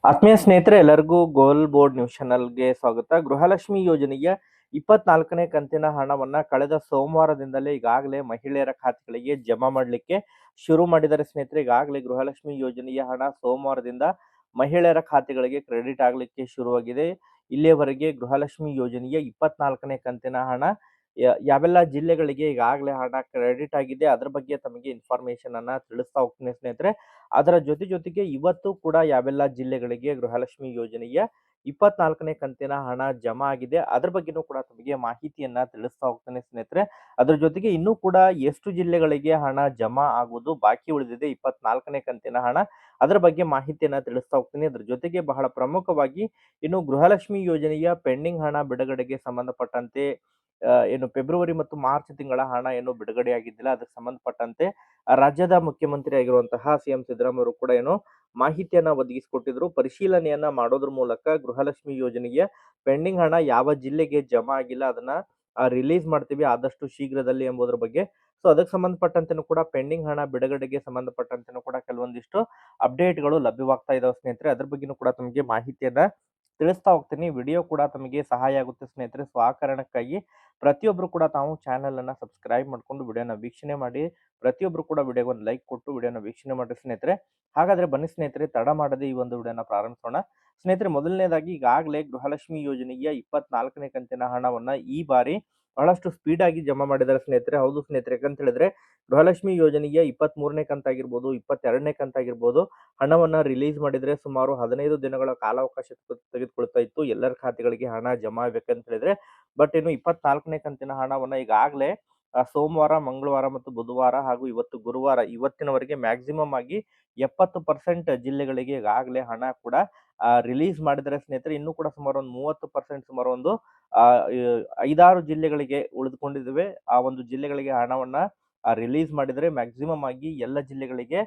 ಆತ್ಮೀಯ ಸ್ನೇಹಿತರೆ ಎಲ್ಲರಿಗೂ ಗೋಲ್ ಬೋರ್ಡ್ ನ್ಯೂಸ್ ಚಾನಲ್ಗೆ ಸ್ವಾಗತ. ಗೃಹಲಕ್ಷ್ಮಿ ಯೋಜನೆಯ 24ನೇ ಕಂತಿನ ಹಣವನ್ನ ಕಳೆದ ಸೋಮವಾರದಿಂದಲೇ ಈಗಾಗಲೇ ಮಹಿಳೆಯರ ಖಾತೆಗಳಿಗೆ ಜಮಾ ಮಾಡಲಿಕ್ಕೆ ಶುರು ಮಾಡಿದ್ದಾರೆ ಸ್ನೇಹಿತರೆ. ಈಗಾಗಲೇ ಗೃಹಲಕ್ಷ್ಮಿ ಯೋಜನೆಯ ಹಣ ಸೋಮವಾರದಿಂದ ಮಹಿಳೆಯರ ಖಾತೆಗಳಿಗೆ ಕ್ರೆಡಿಟ್ ಆಗಲಿಕ್ಕೆ ಶುರುವಾಗಿದೆ. ಇಲ್ಲಿಯವರೆಗೆ ಗೃಹಲಕ್ಷ್ಮಿ ಯೋಜನೆಯ 24ನೇ ಕಂತಿನ ಹಣ ಯಾವೆಲ್ಲ ಜಿಲ್ಲೆಗಳಿಗೆ ಈಗಾಗಲೇ ಹಣ ಕ್ರೆಡಿಟ್ ಆಗಿದೆ ಅದರ ಬಗ್ಗೆ ತಮಗೆ ಇನ್ಫಾರ್ಮೇಶನ್ ಅನ್ನ ತಿಳಿಸ್ತಾ ಹೋಗ್ತೀನಿ ಸ್ನೇಹಿತರೆ. ಅದರ ಜೊತೆಗೆ ಇವತ್ತು ಕೂಡ ಯಾವೆಲ್ಲ ಜಿಲ್ಲೆಗಳಿಗೆ ಗೃಹಲಕ್ಷ್ಮಿ ಯೋಜನೆಯ 24ನೇ ಕಂತಿನ ಹಣ ಜಮಾ ಆಗಿದೆ ಅದ್ರ ಬಗ್ಗೆನೂ ಕೂಡ ತಮಗೆ ಮಾಹಿತಿಯನ್ನ ತಿಳಿಸ್ತಾ ಹೋಗ್ತಾನೆ ಸ್ನೇಹಿತರೆ. ಅದ್ರ ಜೊತೆಗೆ ಇನ್ನೂ ಕೂಡ ಎಷ್ಟು ಜಿಲ್ಲೆಗಳಿಗೆ ಹಣ ಜಮಾ ಆಗುವುದು ಬಾಕಿ ಉಳಿದಿದೆ 24ನೇ ಕಂತಿನ ಹಣ, ಅದರ ಬಗ್ಗೆ ಮಾಹಿತಿಯನ್ನ ತಿಳಿಸ್ತಾ ಹೋಗ್ತೀನಿ. ಅದ್ರ ಜೊತೆಗೆ ಬಹಳ ಪ್ರಮುಖವಾಗಿ ಇನ್ನು ಗೃಹಲಕ್ಷ್ಮಿ ಯೋಜನೆಯ ಪೆಂಡಿಂಗ್ ಹಣ ಬಿಡುಗಡೆಗೆ ಸಂಬಂಧಪಟ್ಟಂತೆ ಏನು ಫೆಬ್ರವರಿ ಮತ್ತು ಮಾರ್ಚ್ ತಿಂಗಳ ಹಣ ಏನು ಬಿಡುಗಡೆ ಆಗಿದ್ದಿಲ್ಲ ಅದಕ್ಕೆ ಸಂಬಂಧಪಟ್ಟಂತೆ ರಾಜ್ಯದ ಮುಖ್ಯಮಂತ್ರಿ ಆಗಿರುವಂತಹ ಸಿಎಂ ಸಿದ್ದರಾಮಯ್ಯ ಅವರು ಕೂಡ ಏನು ಮಾಹಿತಿಯನ್ನ ಒದಗಿಸಿಕೊಟ್ಟಿದ್ರು. ಪರಿಶೀಲನೆಯನ್ನ ಮಾಡೋದ್ರ ಮೂಲಕ ಗೃಹಲಕ್ಷ್ಮಿ ಯೋಜನೆಯ ಪೆಂಡಿಂಗ್ ಹಣ ಯಾವ ಜಿಲ್ಲೆಗೆ ಜಮಾ ಆಗಿಲ್ಲ ಅದನ್ನ ರಿಲೀಸ್ ಮಾಡ್ತೀವಿ ಆದಷ್ಟು ಶೀಘ್ರದಲ್ಲಿ ಎಂಬುದರ ಬಗ್ಗೆ. ಸೊ ಅದಕ್ಕೆ ಸಂಬಂಧಪಟ್ಟಂತೆನೂ ಕೂಡ ಪೆಂಡಿಂಗ್ ಹಣ ಬಿಡುಗಡೆಗೆ ಸಂಬಂಧಪಟ್ಟಂತೆನೂ ಕೂಡ ಕೆಲವೊಂದಿಷ್ಟು ಅಪ್ಡೇಟ್ಗಳು ಲಭ್ಯವಾಗ್ತಾ ಇದಾವೆ ಸ್ನೇಹಿತರೆ. ಅದ್ರ ಬಗ್ಗೆನೂ ಕೂಡ ತಮಗೆ ಮಾಹಿತಿಯನ್ನ ತಿಳಿಸ್ತಾ ಹೋಗ್ತೀನಿ. ವಿಡಿಯೋ ಕೂಡ ತಮಗೆ ಸಹಾಯ ಆಗುತ್ತೆ ಸ್ನೇಹಿತರೆ. ಸೊ ಆ ಕಾರಣಕ್ಕಾಗಿ ಪ್ರತಿಯೊಬ್ರು ಕೂಡ ತಾವು ಚಾನೆಲ್ ಅನ್ನ ಸಬ್ಸ್ಕ್ರೈಬ್ ಮಾಡ್ಕೊಂಡು ವಿಡಿಯೋನ ವೀಕ್ಷಣೆ ಮಾಡಿ. ಪ್ರತಿಯೊಬ್ರು ಕೂಡ ವಿಡಿಯೋಗೆ ಒಂದು ಲೈಕ್ ಕೊಟ್ಟು ವಿಡಿಯೋನ ವೀಕ್ಷಣೆ ಮಾಡಿ ಸ್ನೇಹಿತರೆ. ಹಾಗಾದ್ರೆ ಬನ್ನಿ ಸ್ನೇಹಿತರೆ, ತಡ ಮಾಡದೆ ಈ ಒಂದು ವಿಡಿಯೋನ ಪ್ರಾರಂಭಿಸೋಣ. ಸ್ನೇಹಿತರೆ, ಮೊದಲನೇದಾಗಿ ಈಗಾಗಲೇ ಗೃಹಲಕ್ಷ್ಮಿ ಯೋಜನೆಯ 24ನೇ ಕಂತಿನ ಹಣವನ್ನ ಈ ಬಾರಿ ಬಹಳಷ್ಟು ಸ್ಪೀಡ್ ಆಗಿ ಜಮಾ ಮಾಡಿದ್ದಾರೆ ಸ್ನೇಹಿತರೆ. ಹೌದು ಸ್ನೇಹಿತರೆ, ಯಾಕಂತ ಹೇಳಿದ್ರೆ ಗೃಹಲಕ್ಷ್ಮಿ ಯೋಜನೆಯ 23ನೇ ಕಂತಾಗಿರ್ಬೋದು 22ನೇ ಕಂತಾಗಿರ್ಬೋದು ಹಣವನ್ನ ರಿಲೀಸ್ ಮಾಡಿದ್ರೆ ಸುಮಾರು 15 ದಿನಗಳ ಕಾಲಾವಕಾಶ ತೆಗೆದುಕೊಳ್ತಾ ಇತ್ತು ಎಲ್ಲರ ಖಾತೆಗಳಿಗೆ ಹಣ ಜಮಾ ಆಗ್ಬೇಕಂತ ಹೇಳಿದ್ರೆ. ಬಟ್ ಇನ್ನು 24ನೇ ಕಂತಿನ ಹಣವನ್ನ ಈಗಾಗಲೇ ಸೋಮವಾರ, ಮಂಗಳವಾರ ಮತ್ತು ಬುಧವಾರ ಹಾಗೂ ಇವತ್ತು ಗುರುವಾರ ಇವತ್ತಿನವರೆಗೆ ಮ್ಯಾಕ್ಸಿಮಮ್ ಆಗಿ 70% ಜಿಲ್ಲೆಗಳಿಗೆ ಈಗಾಗಲೇ ಹಣ ಕೂಡ ರಿಲೀಸ್ ಮಾಡಿದರೆ ಸ್ನೇಹಿತರೆ. ಇನ್ನೂ ಕೂಡ ಸುಮಾರು ಒಂದು 30% ಸುಮಾರು ಒಂದು 5-6 ಜಿಲ್ಲೆಗಳಿಗೆ ಉಳಿದುಕೊಂಡಿದ್ದಾವೆ. ಆ ಒಂದು ಜಿಲ್ಲೆಗಳಿಗೆ ಹಣವನ್ನ ರಿಲೀಸ್ ಮಾಡಿದರೆ ಮ್ಯಾಕ್ಸಿಮಮ್ ಆಗಿ ಎಲ್ಲ ಜಿಲ್ಲೆಗಳಿಗೆ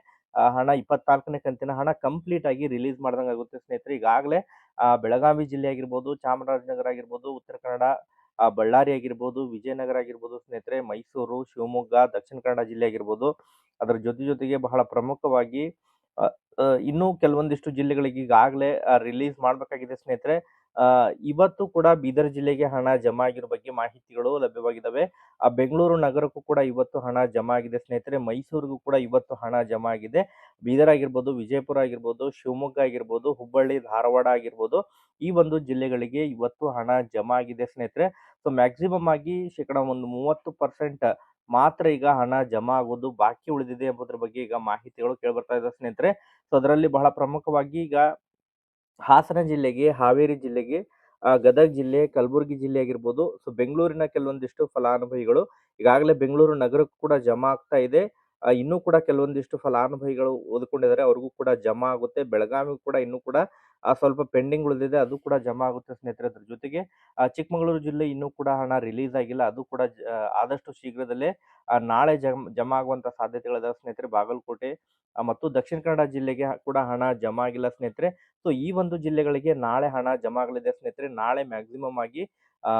ಹಣ 24ನೇ ಕಂತಿನ ಹಣ ಕಂಪ್ಲೀಟ್ ಆಗಿ ರಿಲೀಸ್ ಮಾಡ್ದಂಗೆ ಆಗುತ್ತೆ ಸ್ನೇಹಿತರೆ. ಈಗಾಗಲೇ ಬೆಳಗಾವಿ ಜಿಲ್ಲೆ ಆಗಿರ್ಬೋದು, ಚಾಮರಾಜನಗರ ಆಗಿರ್ಬೋದು, ಉತ್ತರ ಕನ್ನಡ, ಬಳ್ಳಾರಿ ಆಗಿರ್ಬೋದು, ವಿಜಯನಗರ ಆಗಿರ್ಬೋದು ಸ್ನೇಹಿತರೆ, ಮೈಸೂರು, ಶಿವಮೊಗ್ಗ, ದಕ್ಷಿಣ ಕನ್ನಡ ಜಿಲ್ಲೆ ಆಗಿರ್ಬೋದು. ಅದರ ಜೊತೆಗೆ ಬಹಳ ಪ್ರಮುಖವಾಗಿ ಅ ಅ ಇನ್ನೂ ಕೆಲವೊಂದಿಷ್ಟು ಜಿಲ್ಲೆಗಳಿಗೆ ಈಗಾಗಲೇ ರಿಲೀಸ್ ಮಾಡಬೇಕಾಗಿದೆ ಸ್ನೇಹಿತರೆ. ಇವತ್ತು ಕೂಡ ಬೀದರ್ ಜಿಲ್ಲೆಗೆ ಹಣ ಜಮಾ ಆಗಿರೋ ಬಗ್ಗೆ ಮಾಹಿತಿಗಳು ಲಭ್ಯವಾಗಿದ್ದಾವೆ. ಬೆಂಗಳೂರು ನಗರಕ್ಕೂ ಕೂಡ ಇವತ್ತು ಹಣ ಜಮಾ ಆಗಿದೆ ಸ್ನೇಹಿತರೆ. ಮೈಸೂರಿಗೂ ಕೂಡ ಇವತ್ತು ಹಣ ಜಮಾ ಆಗಿದೆ. ಬೀದರ್ ಆಗಿರ್ಬೋದು, ವಿಜಯಪುರ ಆಗಿರ್ಬೋದು, ಶಿವಮೊಗ್ಗ ಆಗಿರ್ಬೋದು, ಹುಬ್ಬಳ್ಳಿ, ಧಾರವಾಡ ಆಗಿರ್ಬೋದು, ಈ ಒಂದು ಜಿಲ್ಲೆಗಳಿಗೆ ಇವತ್ತು ಹಣ ಜಮಾ ಆಗಿದೆ ಸ್ನೇಹಿತರೆ. ಸೊ ಮ್ಯಾಕ್ಸಿಮಮ್ ಆಗಿ ಶೇಕಡ ಒಂದು 30% ಮಾತ್ರ ಈಗ ಹಣ ಜಮಾ ಆಗೋದು ಬಾಕಿ ಉಳಿದಿದೆ ಎಂಬುದರ ಬಗ್ಗೆ ಈಗ ಮಾಹಿತಿಗಳು ಕೇಳಿಬರ್ತಾ ಇದೆ ಸ್ನೇಹಿತರೆ. ಸೊ ಅದರಲ್ಲಿ ಬಹಳ ಪ್ರಮುಖವಾಗಿ ಈಗ ಹಾಸನ ಜಿಲ್ಲೆಗೆ, ಹಾವೇರಿ ಜಿಲ್ಲೆಗೆ, ಗದಗ ಜಿಲ್ಲೆ, ಕಲಬುರಗಿ ಜಿಲ್ಲೆ ಆಗಿರ್ಬೋದು. ಸೊ ಬೆಂಗಳೂರಿನ ಕೆಲವೊಂದಿಷ್ಟು ಫಲಾನುಭವಿಗಳು ಈಗಾಗಲೇ ಬೆಂಗಳೂರು ನಗರಕ್ಕೂ ಕೂಡ ಜಮಾ ಆಗ್ತಾ ಇದೆ. ಇನ್ನೂ ಕೂಡ ಕೆಲವೊಂದಿಷ್ಟು ಫಲಾನುಭವಿಗಳು ಓದ್ಕೊಂಡಿದ್ದಾರೆ, ಅವ್ರಿಗೂ ಕೂಡ ಜಮಾ ಆಗುತ್ತೆ. ಬೆಳಗಾವಿಗೂ ಕೂಡ ಇನ್ನೂ ಕೂಡ ಸ್ವಲ್ಪ ಪೆಂಡಿಂಗ್ ಉಳಿದಿದೆ, ಅದು ಕೂಡ ಜಮಾ ಆಗುತ್ತೆ ಸ್ನೇಹಿತರೆ. ಅದ್ರ ಜೊತೆಗೆ ಚಿಕ್ಕಮಗಳೂರು ಜಿಲ್ಲೆ ಇನ್ನೂ ಕೂಡ ಹಣ ರಿಲೀಸ್ ಆಗಿಲ್ಲ, ಅದು ಕೂಡ ಆದಷ್ಟು ಶೀಘ್ರದಲ್ಲೇ ನಾಳೆ ಜಮಾ ಆಗುವಂತ ಸಾಧ್ಯತೆಗಳಿದಾವೆ ಸ್ನೇಹಿತರೆ. ಬಾಗಲಕೋಟೆ ಮತ್ತು ದಕ್ಷಿಣ ಕನ್ನಡ ಜಿಲ್ಲೆಗೆ ಕೂಡ ಹಣ ಜಮಾ ಆಗಿಲ್ಲ ಸ್ನೇಹಿತರೆ. ಸೊ ಈ ಒಂದು ಜಿಲ್ಲೆಗಳಿಗೆ ನಾಳೆ ಹಣ ಜಮಾ ಆಗಲಿದೆ ಸ್ನೇಹಿತರೆ. ನಾಳೆ ಮ್ಯಾಕ್ಸಿಮಮ್ ಆಗಿ ಆ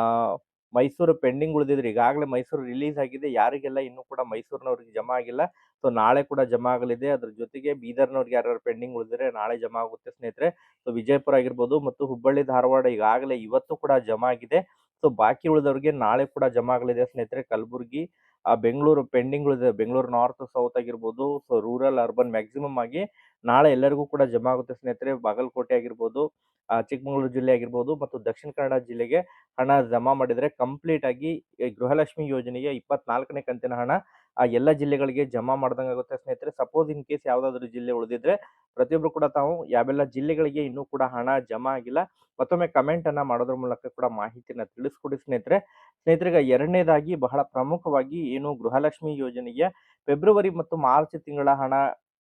ಮೈಸೂರು ಪೆಂಡಿಂಗ್ ಉಳಿದಿದ್ರೆ ಈಗಾಗಲೇ ಮೈಸೂರು ರಿಲೀಸ್ ಆಗಿದೆ, ಯಾರಿಗೆಲ್ಲ ಇನ್ನೂ ಕೂಡ ಮೈಸೂರಿನವ್ರಿಗೆ ಜಮಾ ಆಗಿಲ್ಲ ಸೊ ನಾಳೆ ಕೂಡ ಜಮಾ ಆಗಲಿದೆ. ಅದ್ರ ಜೊತೆಗೆ ಬೀದರ್ನವ್ರಿಗೆ ಯಾರು ಪೆಂಡಿಂಗ್ ಉಳಿದಿದ್ರೆ ನಾಳೆ ಜಮಾ ಆಗುತ್ತೆ ಸ್ನೇಹಿತರೆ. ಸೊ ವಿಜಯಪುರ ಆಗಿರ್ಬೋದು ಮತ್ತು ಹುಬ್ಬಳ್ಳಿ ಧಾರವಾಡ ಈಗಾಗಲೇ ಇವತ್ತು ಕೂಡ ಜಮಾ ಆಗಿದೆ. ಸೊ ಬಾಕಿ ಉಳಿದವರಿಗೆ ನಾಳೆ ಕೂಡ ಜಮಾ ಆಗಲಿದೆ ಸ್ನೇಹಿತರೆ. ಕಲಬುರಗಿ, ಬೆಂಗಳೂರು ಪೆಂಡಿಂಗ್ ಉಳಿದಿದೆ, ಬೆಂಗಳೂರು ನಾರ್ತ್ ಸೌತ್ ಆಗಿರ್ಬೋದು. ಸೊ ರೂರಲ್ ಅರ್ಬನ್ ಮ್ಯಾಕ್ಸಿಮಮ್ ಆಗಿ ನಾಳೆ ಎಲ್ಲರಿಗೂ ಕೂಡ ಜಮಾ ಆಗುತ್ತೆ ಸ್ನೇಹಿತರೆ. ಬಾಗಲಕೋಟೆ ಆಗಿರ್ಬೋದು, ಚಿಕ್ಕಮಗಳೂರು ಜಿಲ್ಲೆ ಆಗಿರ್ಬೋದು ಮತ್ತು ದಕ್ಷಿಣ ಕನ್ನಡ ಜಿಲ್ಲೆಗೆ ಹಣ ಜಮಾ ಮಾಡಿದ್ರೆ ಕಂಪ್ಲೀಟ್ ಆಗಿ ಈ ಗೃಹಲಕ್ಷ್ಮಿ ಯೋಜನೆಯ 24ನೇ ಕಂತಿನ ಹಣ ಎಲ್ಲ ಜಿಲ್ಲೆಗಳಿಗೆ ಜಮಾ ಮಾಡ್ದಂಗೆ ಆಗುತ್ತೆ ಸ್ನೇಹಿತರೆ. ಸಪೋಸ್ ಇನ್ ಕೇಸ್ ಯಾವ್ದಾದ್ರು ಜಿಲ್ಲೆ ಉಳಿದಿದ್ರೆ ಪ್ರತಿಯೊಬ್ರು ಕೂಡ ತಾವು ಯಾವೆಲ್ಲ ಜಿಲ್ಲೆಗಳಿಗೆ ಇನ್ನೂ ಕೂಡ ಹಣ ಜಮಾ ಆಗಿಲ್ಲ ಮತ್ತೊಮ್ಮೆ ಕಮೆಂಟ್ ಅನ್ನ ಮಾಡೋದ್ರ ಮೂಲಕ ಕೂಡ ಮಾಹಿತಿಯನ್ನ ತಿಳಿಸ್ಕೊಡಿ ಸ್ನೇಹಿತರೆ. ಸ್ನೇಹಿತರಿಗೆ ಎರಡನೇದಾಗಿ ಬಹಳ ಪ್ರಮುಖವಾಗಿ ಏನು ಗೃಹಲಕ್ಷ್ಮಿ ಯೋಜನೆಯ ಫೆಬ್ರವರಿ ಮತ್ತು ಮಾರ್ಚ್ ತಿಂಗಳ ಹಣ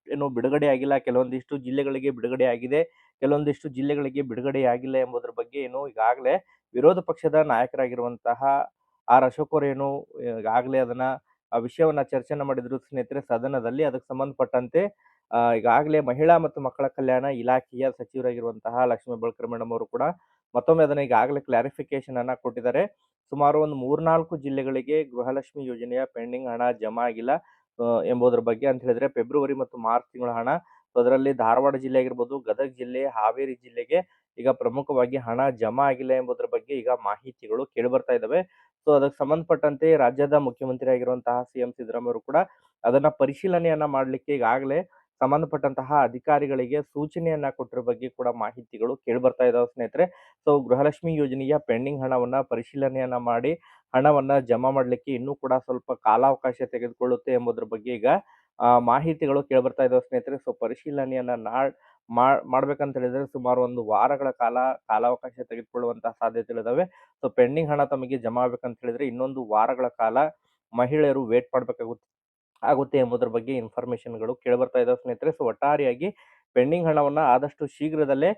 ಏನು ಬಿಡುಗಡೆ ಆಗಿಲ್ಲ, ಕೆಲವೊಂದಿಷ್ಟು ಜಿಲ್ಲೆಗಳಿಗೆ ಬಿಡುಗಡೆ ಆಗಿದೆ, ಕೆಲವೊಂದಿಷ್ಟು ಜಿಲ್ಲೆಗಳಿಗೆ ಬಿಡುಗಡೆ ಆಗಿಲ್ಲ ಎಂಬುದರ ಬಗ್ಗೆ ಏನು ಈಗಾಗಲೇ ವಿರೋಧ ಪಕ್ಷದ ನಾಯಕರಾಗಿರುವಂತಹ ಅಶೋಕ್ ಅವರು ಏನು ಈಗಾಗಲೇ ಅದನ್ನ ವಿಷಯವನ್ನ ಚರ್ಚೆನ ಮಾಡಿದ್ರು ಸ್ನೇಹಿತರೆ ಸದನದಲ್ಲಿ. ಅದಕ್ಕೆ ಸಂಬಂಧಪಟ್ಟಂತೆ ಈಗಾಗಲೇ ಮಹಿಳಾ ಮತ್ತು ಮಕ್ಕಳ ಕಲ್ಯಾಣ ಇಲಾಖೆಯ ಸಚಿವರಾಗಿರುವಂತಹ ಲಕ್ಷ್ಮೀ ಹೆಬ್ಬಾಳ್ಕರ್ ಮೇಡಮ್ ಅವರು ಕೂಡ ಮತ್ತೊಮ್ಮೆ ಅದನ್ನ ಈಗಾಗಲೇ ಕ್ಲಾರಿಫಿಕೇಶನ್ ಅನ್ನ ಕೊಟ್ಟಿದ್ದಾರೆ. ಸುಮಾರು ಒಂದು 3-4 ಜಿಲ್ಲೆಗಳಿಗೆ ಗೃಹಲಕ್ಷ್ಮಿ ಯೋಜನೆಯ ಪೆಂಡಿಂಗ್ ಹಣ ಜಮಾ ಆಗಿಲ್ಲ ಎಂಬುದರ ಬಗ್ಗೆ ಅಂತ ಹೇಳಿದ್ರೆ ಫೆಬ್ರವರಿ ಮತ್ತು ಮಾರ್ಚ್ ತಿಂಗಳ ಹಣ ಸೊ ಅದರಲ್ಲಿ ಧಾರವಾಡ ಜಿಲ್ಲೆ ಆಗಿರ್ಬೋದು, ಗದಗ ಜಿಲ್ಲೆ, ಹಾವೇರಿ ಜಿಲ್ಲೆಗೆ ಈಗ ಪ್ರಮುಖವಾಗಿ ಹಣ ಜಮಾ ಆಗಿಲ್ಲ ಎಂಬುದರ ಬಗ್ಗೆ ಈಗ ಮಾಹಿತಿಗಳು ಕೇಳಿಬರ್ತಾ ಇದ್ದಾವೆ. ಸೊ ಅದಕ್ಕೆ ಸಂಬಂಧಪಟ್ಟಂತೆ ರಾಜ್ಯದ ಮುಖ್ಯಮಂತ್ರಿ ಆಗಿರುವಂತಹ ಸಿಎಂ ಸಿದ್ದರಾಮಯ್ಯ ಅವರು ಕೂಡ ಅದನ್ನ ಪರಿಶೀಲನೆಯನ್ನ ಮಾಡಲಿಕ್ಕೆ ಈಗಾಗಲೇ ಸಂಬಂಧಪಟ್ಟಂತಹ ಅಧಿಕಾರಿಗಳಿಗೆ ಸೂಚನೆಯನ್ನ ಕೊಟ್ಟಿರೋ ಬಗ್ಗೆ ಕೂಡ ಮಾಹಿತಿಗಳು ಕೇಳಿಬರ್ತಾ ಇದಾವೆ ಸ್ನೇಹಿತರೆ. ಸೊ ಗೃಹಲಕ್ಷ್ಮಿ ಯೋಜನೆಯ ಪೆಂಡಿಂಗ್ ಹಣವನ್ನ ಪರಿಶೀಲನೆಯನ್ನ ಮಾಡಿ ಹಣವನ್ನ ಜಮಾ ಮಾಡಲಿಕ್ಕೆ ಇನ್ನೂ ಕೂಡ ಸ್ವಲ್ಪ ಕಾಲಾವಕಾಶ ತೆಗೆದುಕೊಳ್ಳುತ್ತೆ ಎಂಬುದರ ಬಗ್ಗೆ ಈಗ ಮಾಹಿತಿಗಳು ಕೇಳಿಬರ್ತಾ ಇದಾವೆ ಸ್ನೇಹಿತರೆ. ಸೊ ಪರಿಶೀಲನೆಯನ್ನ ಮಾಡ್ಬೇಕಂತ ಹೇಳಿದ್ರೆ ಸುಮಾರು 1 ವಾರಗಳ ಕಾಲಾವಕಾಶ ತೆಗೆದುಕೊಳ್ಳುವಂತಹ ಸಾಧ್ಯತೆಗಳಿದಾವೆ. ಸೊ ಪೆಂಡಿಂಗ್ ಹಣ ತಮಗೆ ಜಮಾ ಆಗ್ಬೇಕಂತ ಹೇಳಿದ್ರೆ ಇನ್ನೊಂದು ವಾರಗಳ ಕಾಲ ಮಹಿಳೆಯರು ವೇಟ್ ಆಗುತ್ತೆ ಎಂಬುದರ ಬಗ್ಗೆ ಇನ್ಫಾರ್ಮೇಶನ್ಗಳು ಕೇಳಿಬರ್ತಾ ಇದಾವೆ ಸ್ನೇಹಿತರೆ. ಸೊ ಒಟ್ಟಾರೆಯಾಗಿ ಪೆಂಡಿಂಗ್ ಹಣವನ್ನ ಆದಷ್ಟು ಶೀಘ್ರದಲ್ಲೇ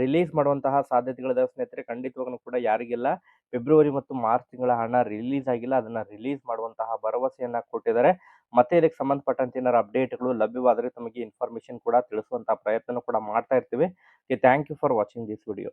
ರಿಲೀಸ್ ಮಾಡುವಂತಹ ಸಾಧ್ಯತೆಗಳಿದಾವೆ ಸ್ನೇಹಿತರೆ. ಖಂಡಿತವಾಗ್ಲೂ ಕೂಡ ಯಾರಿಗೆಲ್ಲ ಫೆಬ್ರವರಿ ಮತ್ತು ಮಾರ್ಚ್ ತಿಂಗಳ ಹಣ ರಿಲೀಸ್ ಆಗಿಲ್ಲ ಅದನ್ನ ರಿಲೀಸ್ ಮಾಡುವಂತಹ ಭರವಸೆಯನ್ನ ಕೊಟ್ಟಿದ್ದಾರೆ. ಮತ್ತೆ ಇದಕ್ಕೆ ಸಂಬಂಧಪಟ್ಟಂತೆ ಏನಾದ್ರು ಅಪ್ಡೇಟ್ಗಳು ಲಭ್ಯವಾದರೆ ತಮಗೆ ಇನ್ಫಾರ್ಮೇಶನ್ ಕೂಡ ತಿಳಿಸುವಂತಹ ಪ್ರಯತ್ನ ಕೂಡ ಮಾಡ್ತಾ ಇರ್ತೀವಿ. Thank you for watching this video.